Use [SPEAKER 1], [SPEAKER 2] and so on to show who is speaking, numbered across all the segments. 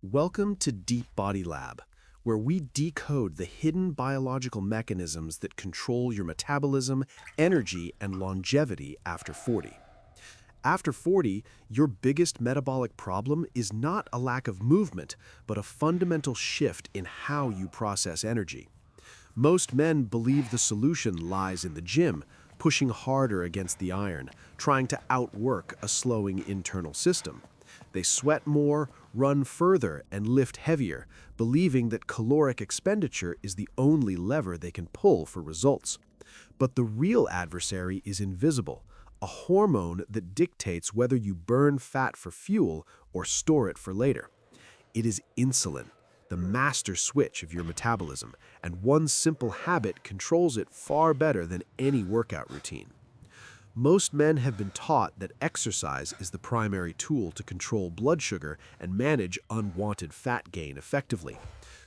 [SPEAKER 1] Welcome to Deep Body Lab, where we decode the hidden biological mechanisms that control your metabolism, energy, and longevity after 40. After 40, your biggest metabolic problem is not a lack of movement, but a fundamental shift in how you process energy. Most men believe the solution lies in the gym, pushing harder against the iron, trying to outwork a slowing internal system. They sweat more, run further, and lift heavier, believing that caloric expenditure is the only lever they can pull for results. But the real adversary is invisible, a hormone that dictates whether you burn fat for fuel or store it for later. It is insulin, the master switch of your metabolism, and one simple habit controls it far better than any workout routine. Most men have been taught that exercise is the primary tool to control blood sugar and manage unwanted fat gain effectively.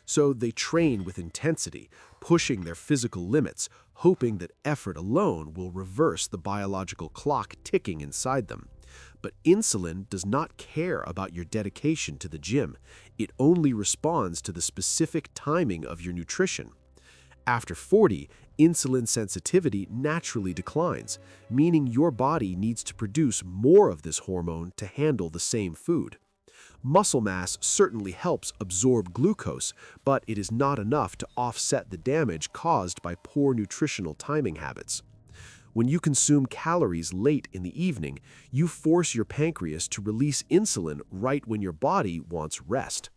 [SPEAKER 1] So they train with intensity, pushing their physical limits, hoping that effort alone will reverse the biological clock ticking inside them. But insulin does not care about your dedication to the gym. It only responds to the specific timing of your nutrition. After 40, insulin sensitivity naturally declines, meaning your body needs to produce more of this hormone to handle the same food. Muscle mass certainly helps absorb glucose, but it is not enough to offset the damage caused by poor nutritional timing habits. When you consume calories late in the evening, you force your pancreas to release insulin right when your body wants rest.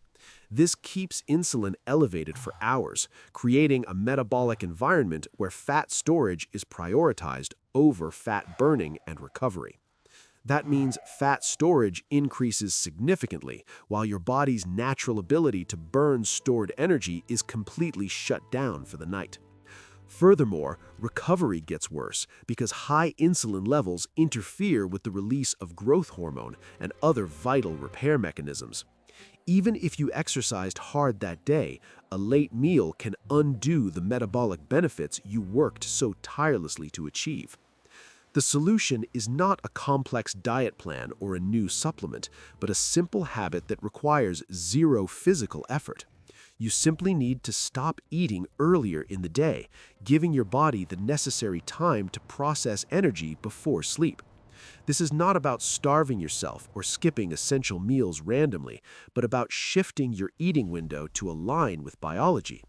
[SPEAKER 1] This keeps insulin elevated for hours, creating a metabolic environment where fat storage is prioritized over fat burning and recovery. That means fat storage increases significantly, while your body's natural ability to burn stored energy is completely shut down for the night. Furthermore, recovery gets worse because high insulin levels interfere with the release of growth hormone and other vital repair mechanisms. Even if you exercised hard that day, a late meal can undo the metabolic benefits you worked so tirelessly to achieve. The solution is not a complex diet plan or a new supplement, but a simple habit that requires zero physical effort. You simply need to stop eating earlier in the day, giving your body the necessary time to process energy before sleep. This is not about starving yourself or skipping essential meals randomly, but about shifting your eating window to align with biology.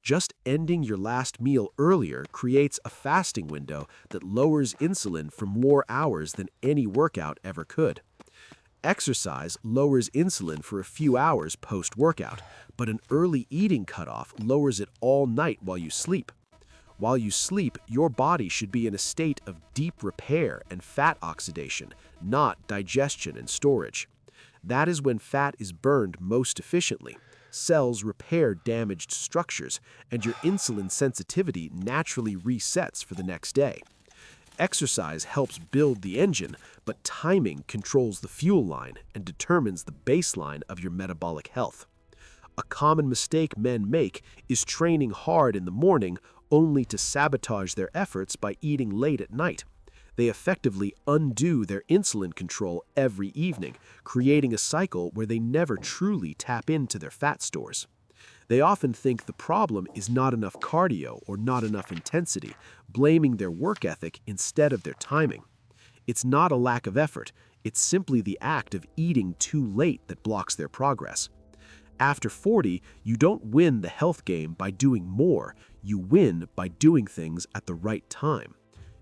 [SPEAKER 1] Just ending your last meal earlier creates a fasting window that lowers insulin for more hours than any workout ever could. Exercise lowers insulin for a few hours post-workout, but an early eating cutoff lowers it all night while you sleep. While you sleep, your body should be in a state of deep repair and fat oxidation, not digestion and storage. That is when fat is burned most efficiently. Cells repair damaged structures, and your insulin sensitivity naturally resets for the next day. Exercise helps build the engine, but timing controls the fuel line and determines the baseline of your metabolic health. A common mistake men make is training hard in the morning only to sabotage their efforts by eating late at night. They effectively undo their insulin control every evening, creating a cycle where they never truly tap into their fat stores. They often think the problem is not enough cardio or not enough intensity, blaming their work ethic instead of their timing. It's not a lack of effort, it's simply the act of eating too late that blocks their progress. After 40, you don't win the health game by doing more, you win by doing things at the right time.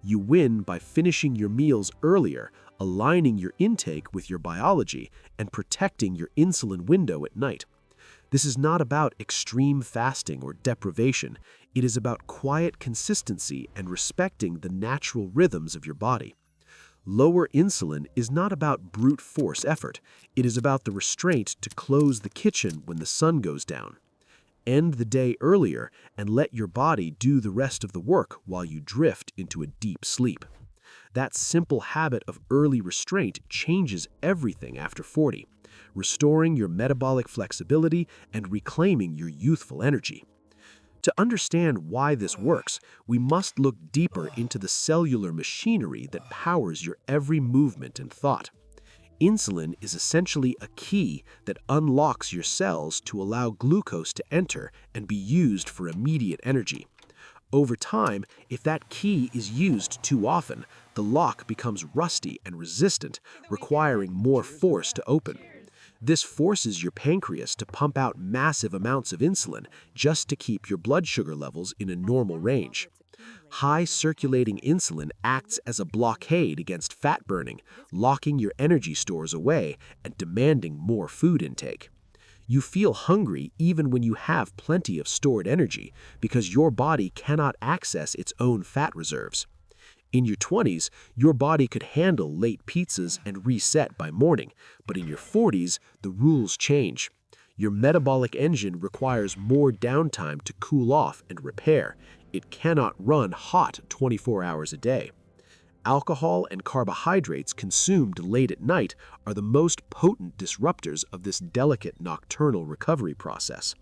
[SPEAKER 1] You win by finishing your meals earlier, aligning your intake with your biology, and protecting your insulin window at night. This is not about extreme fasting or deprivation. It is about quiet consistency and respecting the natural rhythms of your body. Lower insulin is not about brute force effort. It is about the restraint to close the kitchen when the sun goes down. End the day earlier and let your body do the rest of the work while you drift into a deep sleep. That simple habit of early restraint changes everything after 40, restoring your metabolic flexibility and reclaiming your youthful energy. To understand why this works, we must look deeper into the cellular machinery that powers your every movement and thought. Insulin is essentially a key that unlocks your cells to allow glucose to enter and be used for immediate energy. Over time, if that key is used too often, the lock becomes rusty and resistant, requiring more force to open. This forces your pancreas to pump out massive amounts of insulin just to keep your blood sugar levels in a normal range. High circulating insulin acts as a blockade against fat burning, locking your energy stores away and demanding more food intake. You feel hungry even when you have plenty of stored energy because your body cannot access its own fat reserves. In your 20s, your body could handle late pizzas and reset by morning, but in your 40s, the rules change. Your metabolic engine requires more downtime to cool off and repair. It cannot run hot 24 hours a day. Alcohol and carbohydrates consumed late at night are the most potent disruptors of this delicate nocturnal recovery process.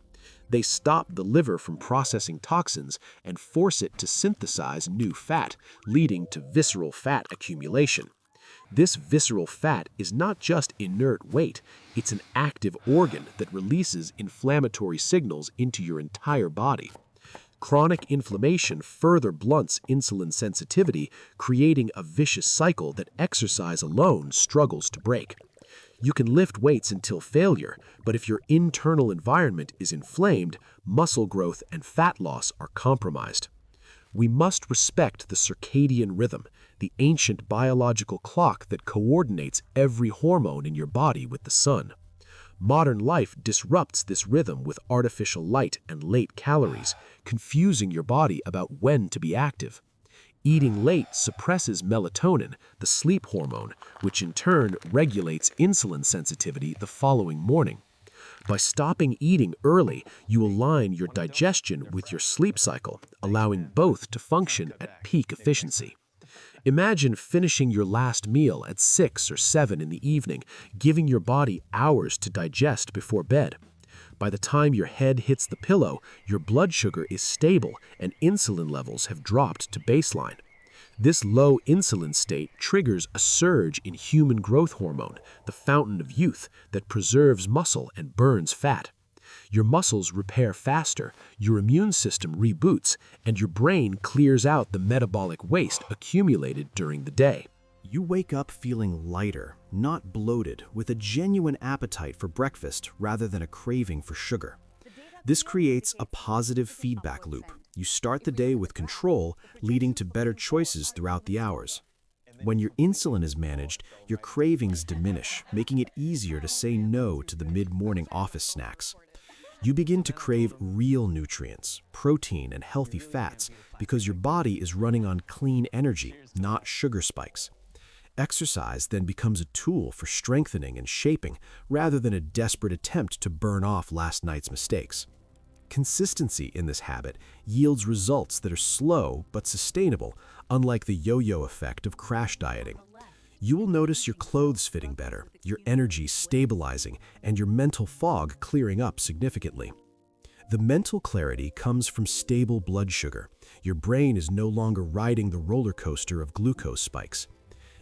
[SPEAKER 1] They stop the liver from processing toxins and force it to synthesize new fat, leading to visceral fat accumulation. This visceral fat is not just inert weight, it's an active organ that releases inflammatory signals into your entire body. Chronic inflammation further blunts insulin sensitivity, creating a vicious cycle that exercise alone struggles to break. You can lift weights until failure, but if your internal environment is inflamed, muscle growth and fat loss are compromised. We must respect the circadian rhythm, the ancient biological clock that coordinates every hormone in your body with the sun. Modern life disrupts this rhythm with artificial light and late calories, confusing your body about when to be active. Eating late suppresses melatonin, the sleep hormone, which in turn regulates insulin sensitivity the following morning. By stopping eating early, you align your digestion with your sleep cycle, allowing both to function at peak efficiency. Imagine finishing your last meal at 6 or 7 in the evening, giving your body hours to digest before bed. By the time your head hits the pillow, your blood sugar is stable and insulin levels have dropped to baseline. This low insulin state triggers a surge in human growth hormone, the fountain of youth, that preserves muscle and burns fat. Your muscles repair faster, your immune system reboots, and your brain clears out the metabolic waste accumulated during the day.
[SPEAKER 2] You wake up feeling lighter, not bloated, with a genuine appetite for breakfast rather than a craving for sugar. This creates a positive feedback loop. You start the day with control, leading to better choices throughout the hours. When your insulin is managed, your cravings diminish, making it easier to say no to the mid-morning office snacks. You begin to crave real nutrients, protein, and healthy fats because your body is running on clean energy, not sugar spikes. Exercise then becomes a tool for strengthening and shaping rather than a desperate attempt to burn off last night's mistakes. Consistency in this habit yields results that are slow but sustainable, unlike the yo-yo effect of crash dieting. You will notice your clothes fitting better, your energy stabilizing, and your mental fog clearing up significantly. The mental clarity comes from stable blood sugar. Your brain is no longer riding the roller coaster of glucose spikes.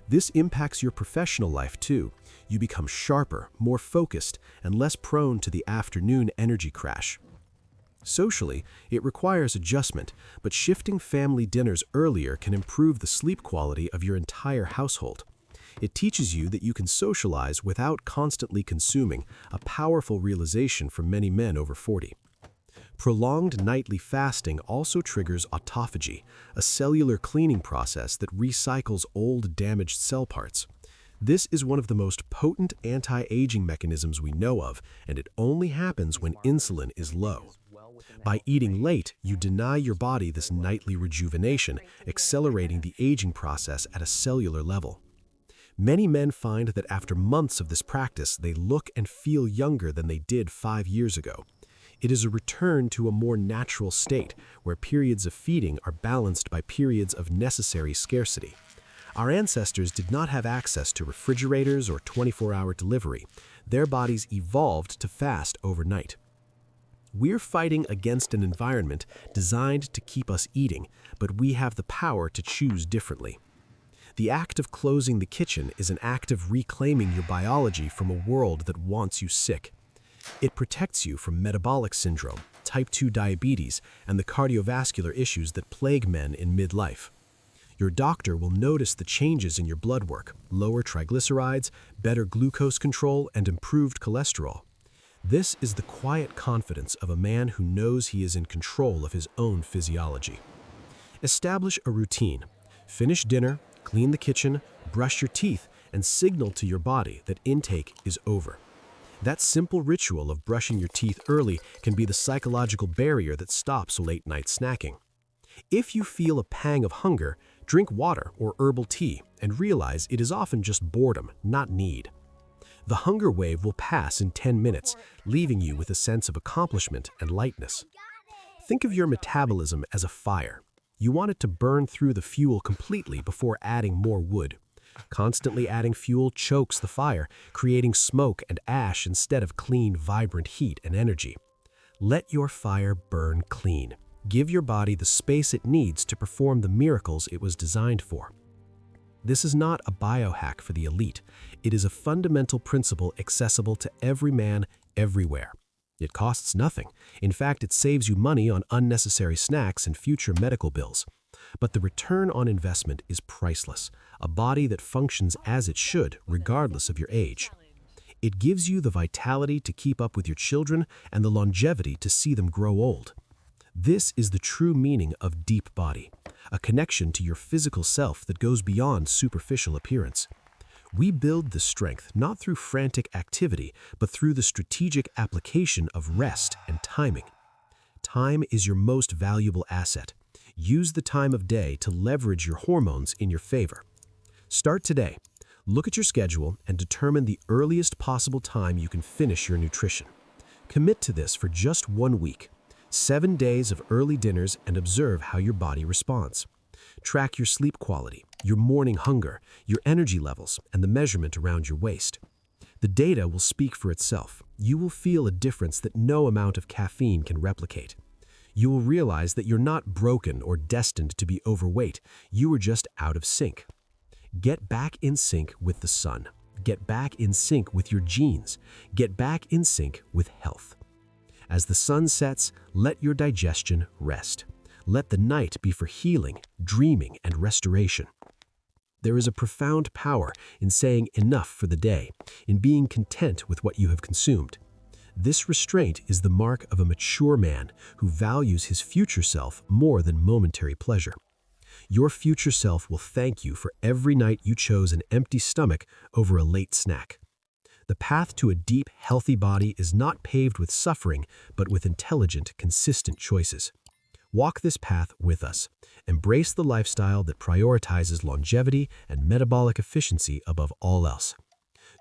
[SPEAKER 2] This impacts your professional life too. You become sharper, more focused, and less prone to the afternoon energy crash. Socially, it requires adjustment, but shifting family dinners earlier can improve the sleep quality of your entire household. It teaches you that you can socialize without constantly consuming, a powerful realization for many men over 40. Prolonged nightly fasting also triggers autophagy, a cellular cleaning process that recycles old damaged cell parts. This is one of the most potent anti-aging mechanisms we know of, and it only happens when insulin is low. By eating late, you deny your body this nightly rejuvenation, accelerating the aging process at a cellular level. Many men find that after months of this practice, they look and feel younger than they did 5 years ago. It is a return to a more natural state, where periods of feeding are balanced by periods of necessary scarcity. Our ancestors did not have access to refrigerators or 24-hour delivery. Their bodies evolved to fast overnight. We're fighting against an environment designed to keep us eating, but we have the power to choose differently. The act of closing the kitchen is an act of reclaiming your biology from a world that wants you sick. It protects you from metabolic syndrome, type 2 diabetes, and the cardiovascular issues that plague men in midlife. Your doctor will notice the changes in your blood work, lower triglycerides, better glucose control, and improved cholesterol. This is the quiet confidence of a man who knows he is in control of his own physiology. Establish a routine. Finish dinner, clean the kitchen, brush your teeth, and signal to your body that intake is over. That simple ritual of brushing your teeth early can be the psychological barrier that stops late-night snacking. If you feel a pang of hunger, drink water or herbal tea and realize it is often just boredom, not need. The hunger wave will pass in 10 minutes, leaving you with a sense of accomplishment and lightness. Think of your metabolism as a fire. You want it to burn through the fuel completely before adding more wood. Constantly adding fuel chokes the fire, creating smoke and ash instead of clean, vibrant heat and energy. Let your fire burn clean. Give your body the space it needs to perform the miracles it was designed for. This is not a biohack for the elite. It is a fundamental principle accessible to every man, everywhere. It costs nothing. In fact, it saves you money on unnecessary snacks and future medical bills. But the return on investment is priceless. A body that functions as it should, regardless of your age. It gives you the vitality to keep up with your children and the longevity to see them grow old. This is the true meaning of deep body, a connection to your physical self that goes beyond superficial appearance. We build this strength not through frantic activity, but through the strategic application of rest and timing. Time is your most valuable asset. Use the time of day to leverage your hormones in your favor. Start today. Look at your schedule and determine the earliest possible time you can finish your nutrition. Commit to this for just 1 week. 7 days of early dinners and observe how your body responds. Track your sleep quality, your morning hunger, your energy levels, and the measurement around your waist. The data will speak for itself. You will feel a difference that no amount of caffeine can replicate. You will realize that you're not broken or destined to be overweight. You are just out of sync. Get back in sync with the sun. Get back in sync with your genes. Get back in sync with health. As the sun sets, let your digestion rest. Let the night be for healing, dreaming, and restoration. There is a profound power in saying enough for the day, in being content with what you have consumed. This restraint is the mark of a mature man who values his future self more than momentary pleasure. Your future self will thank you for every night you chose an empty stomach over a late snack. The path to a deep, healthy body is not paved with suffering, but with intelligent, consistent choices. Walk this path with us. Embrace the lifestyle that prioritizes longevity and metabolic efficiency above all else.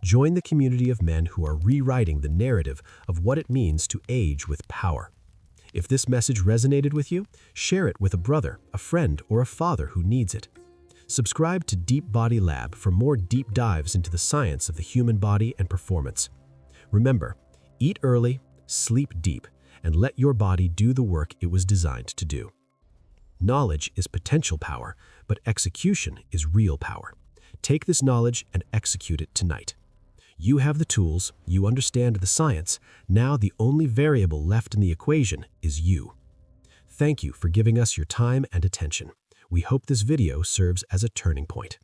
[SPEAKER 2] Join the community of men who are rewriting the narrative of what it means to age with power. If this message resonated with you, share it with a brother, a friend, or a father who needs it. Subscribe to Deep Body Lab for more deep dives into the science of the human body and performance. Remember, eat early, sleep deep, and let your body do the work it was designed to do. Knowledge is potential power, but execution is real power. Take this knowledge and execute it tonight. You have the tools, you understand the science. Now the only variable left in the equation is you. Thank you for giving us your time and attention. We hope this video serves as a turning point.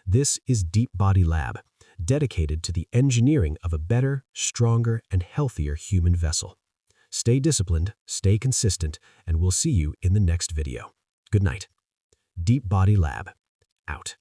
[SPEAKER 2] This is Deep Body Lab, dedicated to the engineering of a better, stronger, and healthier human vessel. Stay disciplined, stay consistent, and we'll see you in the next video. Good night. Deep Body Lab, out.